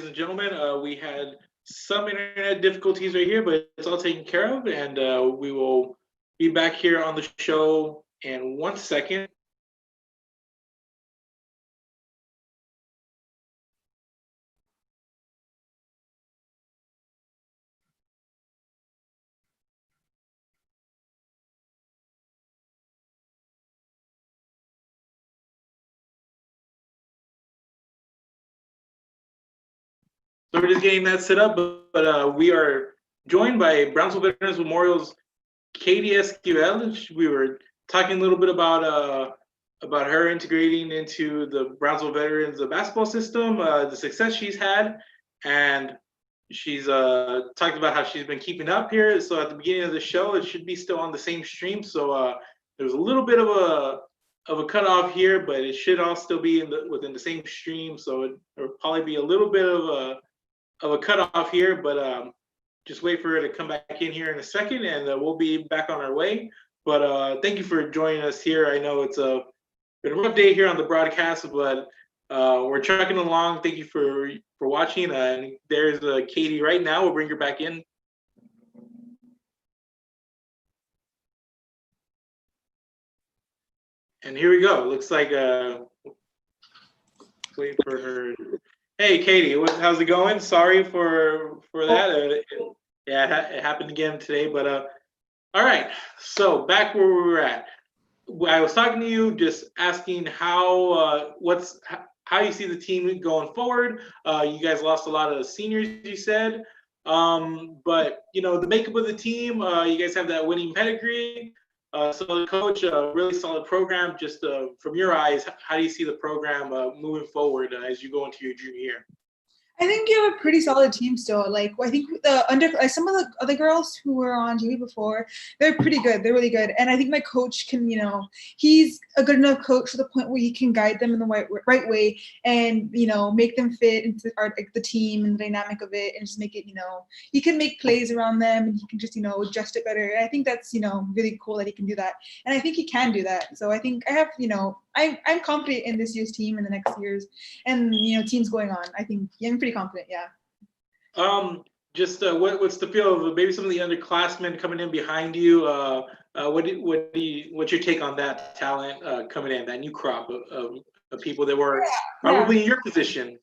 and gentlemen. We had some internet difficulties right here, but it's all taken care of, and we will be back here on the show in 1 second. So we're just getting that set up, but we are joined by Brownsville Veterans Memorial's Catie Esquivel. We were talking a little bit about her integrating into the Brownsville Veterans basketball system, the success she's had, and she's talked about how she's been keeping up here. So at the beginning of the show, it should be still on the same stream. So there's a little bit of a cutoff here, but it should all still be within the same stream. So it'll probably be a little bit of a cutoff here, but just wait for her to come back in here in a second, and we'll be back on our way. But thank you for joining us here. I know it's been a rough day here on the broadcast, but we're trucking along. Thank you for watching. And there's Catie right now. We'll bring her back in. And here we go. Looks like wait for her. Hey, Catie, how's it going? Sorry for that. Yeah, it happened again today, but all right. So back where we were at. I was talking to you, just asking how you see the team going forward. You guys lost a lot of seniors, you said, but the makeup of the team. You guys have that winning pedigree. So the coach, a really solid program. Just from your eyes, how do you see the program moving forward as you go into your junior year? I think you have a pretty solid team still. Like I think some of the other girls who were on TV before, they're pretty good. They're really good, and I think my coach can, he's a good enough coach to the point where he can guide them in the right way, and make them fit into the team and the dynamic of it, and just make it. He can make plays around them, and he can just adjust it better. And I think that's really cool that he can do that, and I think he can do that. So I think I have I'm confident in this year's team in the next years, and teams going on. I think I'm pretty confident. Yeah. What's the feel of maybe some of the underclassmen coming in behind you? What's your take on that talent coming in, that new crop of people that were probably in your position?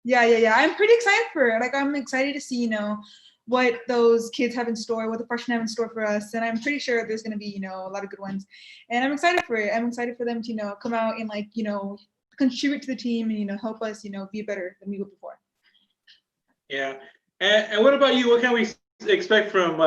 Yeah. I'm pretty excited for it. Like I'm excited to see what those kids have in store, what the freshmen have in store for us. And I'm pretty sure there's going to be, a lot of good ones. And I'm excited for it. I'm excited for them to, come out and contribute to the team and, help us, be better than we were before. Yeah. And what about you? What can we expect from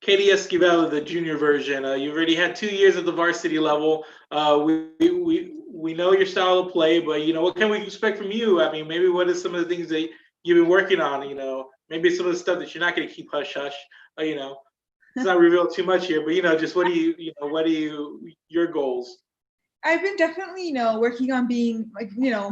Catie Esquivel, the junior version? You've already had 2 years at the varsity level. We know your style of play, but, what can we expect from you? I mean, maybe what are some of the things that you've been working on, maybe some of the stuff that you're not going to keep hush-hush, it's not revealed too much here, but, just what are your goals? I've been definitely, working on being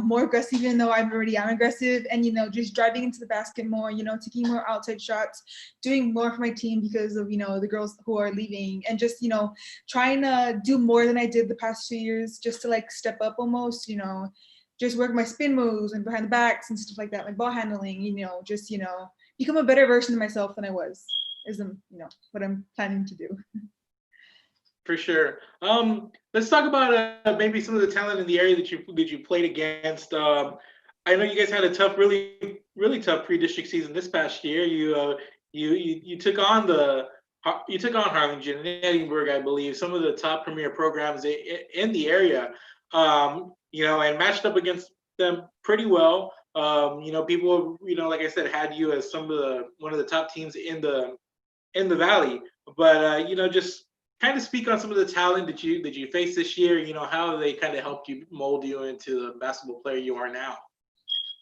more aggressive, even though I already am aggressive, and, just driving into the basket more, taking more outside shots, doing more for my team because of, the girls who are leaving, and just, trying to do more than I did the past 2 years, just to step up almost, just work my spin moves and behind the backs and stuff like that, my ball handling, just, become a better version of myself than I was, is, what I'm planning to do. For sure. Let's talk about maybe some of the talent in the area that you played against. I know you guys had a tough, really tough pre-district season this past year. You took on Harlingen and Edinburgh, I believe, some of the top premier programs in the area. And matched up against them pretty well. People, like I said, had you as one of the top teams in the valley. But just kind of speak on some of the talent that you faced this year. How they kind of helped you mold you into the basketball player you are now.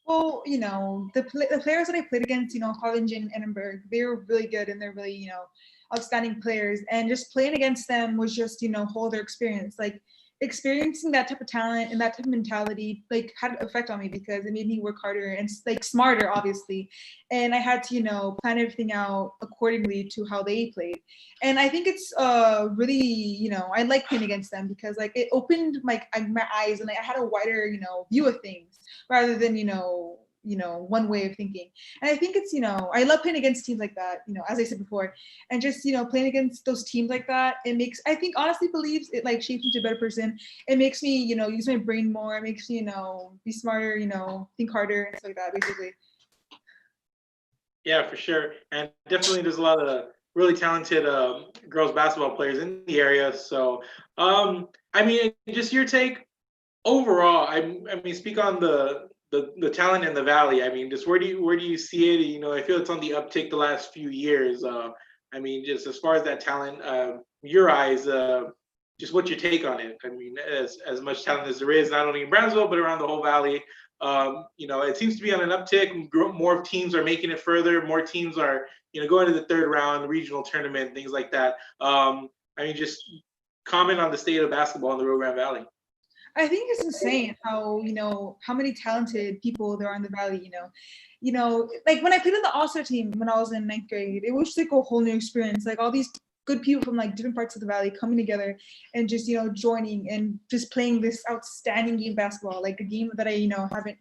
Well, the players that I played against, Harlingen and Edinburgh, they were really good, and they're really, outstanding players. And just playing against them was just, whole other experience. Like experiencing that type of talent and that type of mentality, had an effect on me because it made me work harder and smarter, obviously. And I had to, plan everything out accordingly to how they played. And I think it's really, I like playing against them because it opened my eyes, and I had a wider, view of things rather than, one way of thinking. And I think it's, I love playing against teams like that, as I said before, and just, playing against those teams like that, I think honestly believes it like shapes me to a better person. It makes me, use my brain more. It makes me, be smarter, think harder and stuff like that, basically. Yeah, for sure. And definitely there's a lot of really talented girls basketball players in the area. So, I mean, just your take overall. I mean, speak on the talent in the Valley. I mean, just where do you see it? I feel it's on the uptick the last few years. I mean, just as far as that talent, your eyes, just what's your take on it? I mean, as much talent as there is, not only in Brownsville but around the whole Valley. It seems to be on an uptick. More teams are making it further. More teams are, going to the third round, regional tournament, things like that. I mean, just comment on the state of basketball in the Rio Grande Valley. I think it's insane how, how many talented people there are in the Valley, like when I played on the All-Star team when I was in 9th grade, it was just like a whole new experience. Like all these good people from like different parts of the Valley coming together and just, joining and just playing this outstanding game of basketball, like a game that I, haven't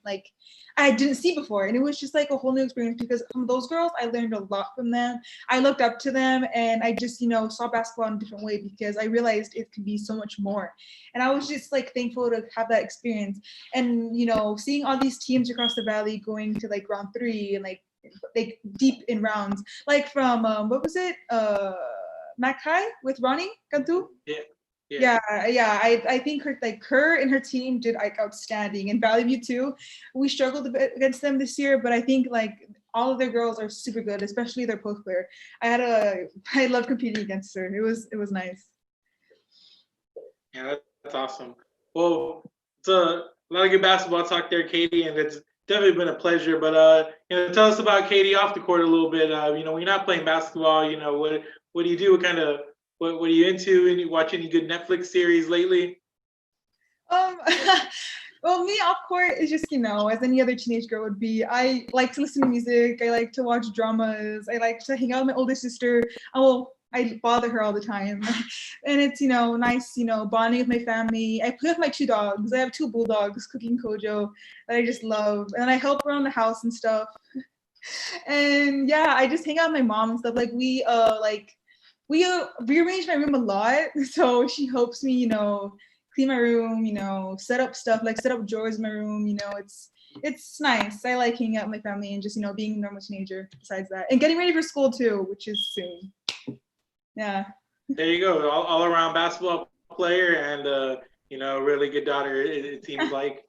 I didn't see before. And it was just like a whole new experience because from those girls, I learned a lot from them. I looked up to them and I just, saw basketball in a different way because I realized it could be so much more. And I was just like thankful to have that experience. And, seeing all these teams across the Valley going to like round 3 and like deep in rounds, like from, what was it? Mackay with Ronnie Cantu. Yeah. I think her and her team did like outstanding, and Valley View too. We struggled a bit against them this year, but I think like all of their girls are super good, especially their post player. I loved competing against her. It was nice. Yeah, that's awesome. Well, it's a lot of good basketball talk there, Catie, and it's definitely been a pleasure. But tell us about Catie off the court a little bit. When you're not playing basketball, what do you do? What are you into? And you watch any good Netflix series lately? Well, me off court is just, as any other teenage girl would be. I like to listen to music. I like to watch dramas. I like to hang out with my older sister. I bother her all the time. And it's, nice, bonding with my family. I play with my 2 dogs. I have 2 bulldogs, Cookie and Kojo, that I just love. And I help around the house and stuff. And yeah, I just hang out with my mom and stuff. Like we rearrange my room a lot. So she helps me, clean my room, set up stuff, like set up drawers in my room. It's nice. I like hanging out with my family and just, being a normal teenager besides that. And getting ready for school too, which is soon. Yeah. There you go. All around basketball player and, really good daughter, it seems like.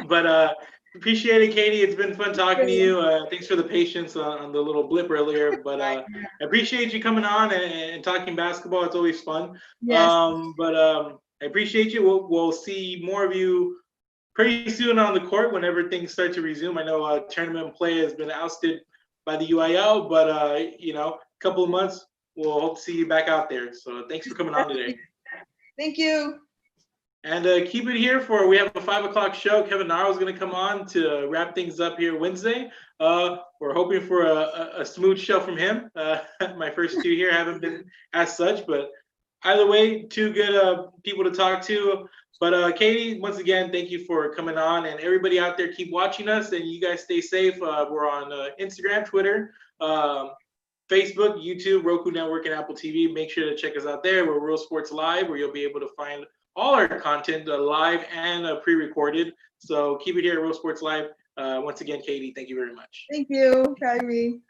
But appreciate it, Catie. It's been fun talking to you. Thanks for the patience on the little blip earlier. But I appreciate you coming on and talking basketball. It's always fun. Yes. I appreciate you. We'll see more of you pretty soon on the court whenever things start to resume. I know tournament play has been ousted by the UIL, but a couple of months, we'll hope to see you back out there. So thanks for coming on today. Thank you. And keep it here we have a 5 o'clock show. Kevin Naro is going to come on to wrap things up here Wednesday. We're hoping for a smooth show from him. My first 2 here haven't been as such, but either way, 2 good people to talk to. But Catie, once again, thank you for coming on. And everybody out there, keep watching us, and you guys stay safe. We're on Instagram, Twitter, Facebook, YouTube, Roku Network, and Apple TV. Make sure to check us out there. We're Real Sports Live, where you'll be able to find all our content live and pre-recorded. So keep it here at Real Sports Live. Once again, Catie, thank you very much. Thank you for having me.